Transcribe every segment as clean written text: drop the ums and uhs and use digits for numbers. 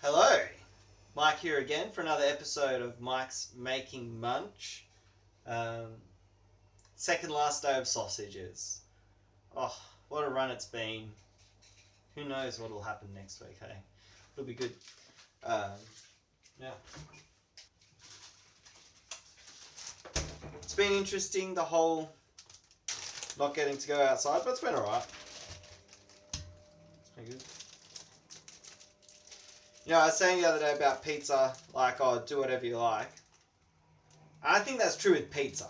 Hello, Mike here again for another episode of Mike's Making Munch. Um, Second last day of sausages. Oh, what a run it's been. Who knows what will happen next week, hey? It'll be good. Um, yeah. It's been interesting, the whole not getting to go outside, but it's been alright. It's been good. You know, I was saying the other day about pizza, like, oh, do whatever you like. I think that's true with pizza.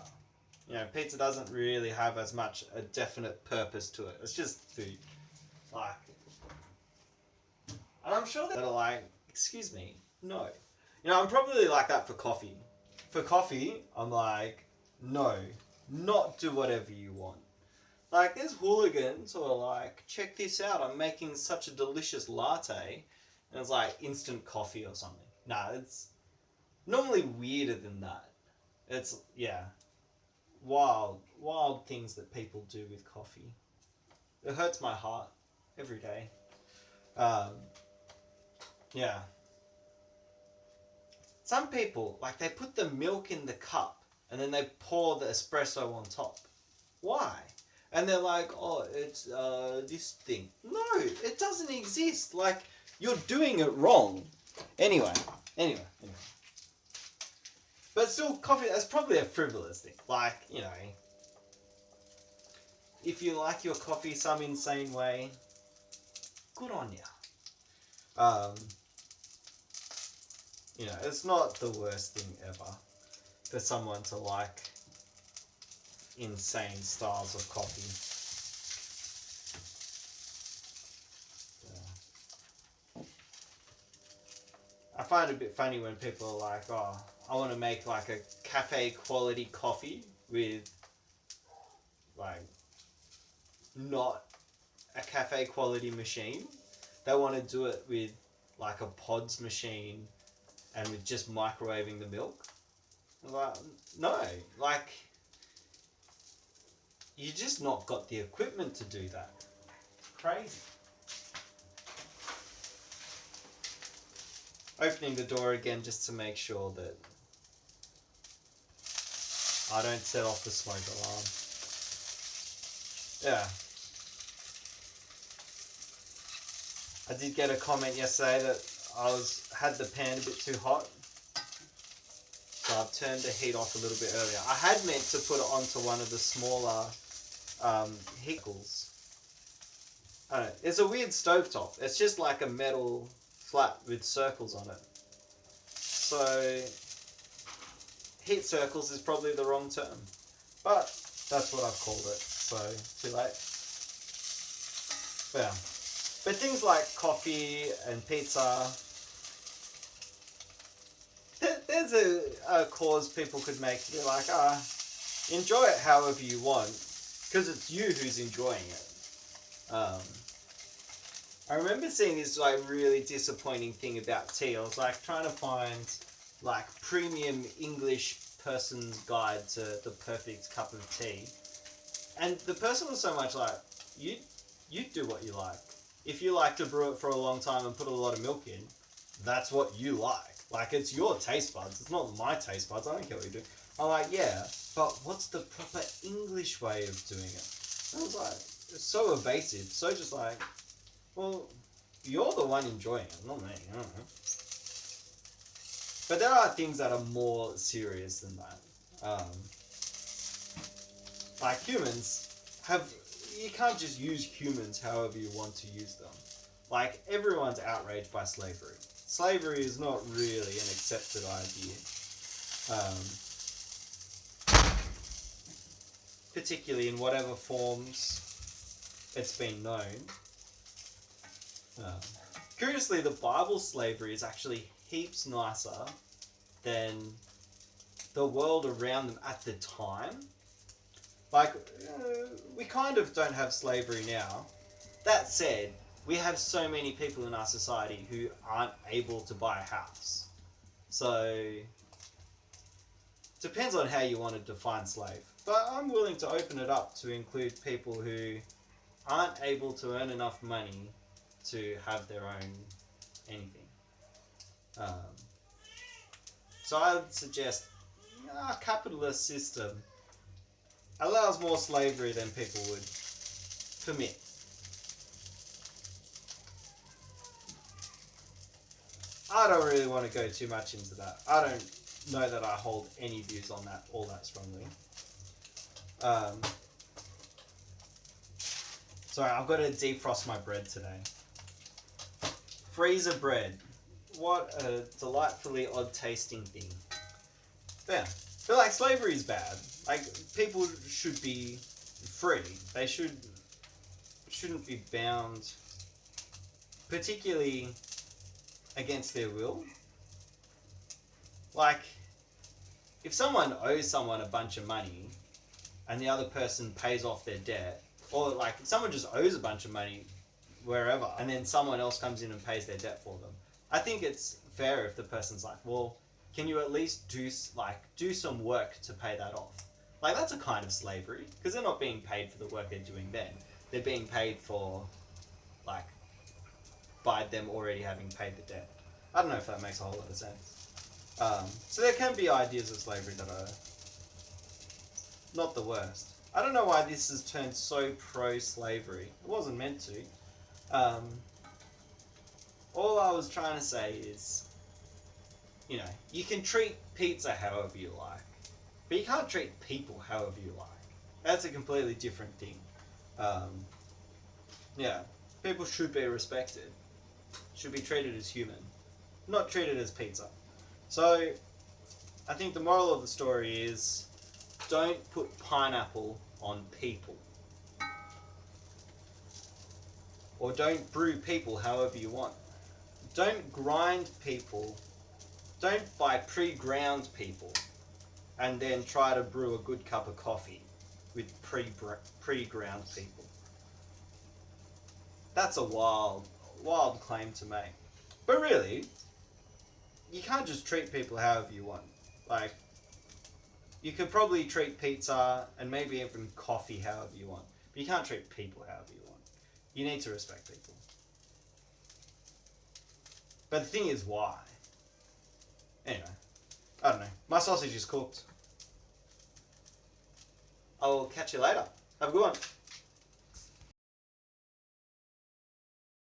You know, pizza doesn't really have as much a definite purpose to it. It's just food. Like, and I'm sure that are like, excuse me, no. You know, I'm probably like that for coffee. For coffee, I'm like, no, not do whatever you want. Like, there's hooligans who are like, check this out, I'm making such a delicious latte. And it's like instant coffee or something. Nah, it's normally weirder than that. It's, yeah, wild things that people do with coffee. It hurts my heart every day. Um, yeah. Some people, like, they put the milk in the cup and then they pour the espresso on top. Why? And they're like, oh, it's this thing. No, it doesn't exist. Like, you're doing it wrong. Anyway. But still, coffee, that's probably a frivolous thing. Like, you know, if you like your coffee some insane way, good on you. You know, it's not the worst thing ever for someone to like insane styles of coffee. Yeah. I find it a bit funny when people are like, oh, I want to make like a cafe quality coffee with like not a cafe quality machine. They want to do it with like a pods machine and with just microwaving the milk. Like, no, like, you just not got the equipment to do that. Crazy. Opening the door again just to make sure that I don't set off the smoke alarm. Yeah. I did get a comment yesterday that I had the pan a bit too hot. So I've turned the heat off a little bit earlier. I had meant to put it onto one of the smaller hickles. I don't know. It's a weird stovetop. It's just like a metal flat with circles on it. So heat circles is probably the wrong term. But that's what I've called it. So too late. But yeah. But things like coffee and pizza, there's a cause people could make to be like, enjoy it however you want, because it's you who's enjoying it. I remember seeing this like really disappointing thing about tea. I was like trying to find like premium English person's guide to the perfect cup of tea, and the person was so much like, you do what you like. If you like to brew it for a long time and put a lot of milk in, that's what you like. Like, it's your taste buds. It's not my taste buds. I don't care what you do. I'm like, yeah, but what's the proper English way of doing it? And I was like, it's so evasive. So just like, well, you're the one enjoying it, not me. I don't know. But there are things that are more serious than that. Like humans have... You can't just use humans however you want to use them. Like, everyone's outraged by slavery. Slavery is not really an accepted idea. Particularly in whatever forms it's been known. Curiously, the Bible's slavery is actually heaps nicer than the world around them at the time. Like, we kind of don't have slavery now. That said, we have so many people in our society who aren't able to buy a house. So, depends on how you want to define slave. But I'm willing to open it up to include people who aren't able to earn enough money to have their own anything. Um, so I would suggest a capitalist system allows more slavery than people would permit. I don't really want to go too much into that. I don't know that I hold any views on that all that strongly. Sorry, I've got to defrost my bread today. Freezer bread. What a delightfully odd tasting thing. Yeah. But like, slavery is bad. Like, people should be free. They shouldn't be bound, particularly against their will. Like, if someone owes someone a bunch of money and the other person pays off their debt, or like if someone just owes a bunch of money wherever and then someone else comes in and pays their debt for them, I think it's fair if the person's like, well, can you at least do some work to pay that off? Like, that's a kind of slavery, because they're not being paid for the work they're doing then. They're being paid for, like, by them already having paid the debt. I don't know if that makes a whole lot of sense. So there can be ideas of slavery that are not the worst. I don't know why this has turned so pro-slavery. It wasn't meant to. All I was trying to say is, you know, you can treat pizza however you like, but you can't treat people however you like. That's a completely different thing. Yeah, people should be respected, should be treated as human, not treated as pizza. So, I think the moral of the story is, don't put pineapple on people. Or don't brew people however you want. Don't grind people. Don't buy pre-ground people and then try to brew a good cup of coffee with pre-ground people. That's a wild claim to make. But really, you can't just treat people however you want. Like, you could probably treat pizza and maybe even coffee however you want. But you can't treat people however you want. You need to respect people. But the thing is, why? Anyway, I don't know. My sausage is cooked. I will catch you later. Have a good one.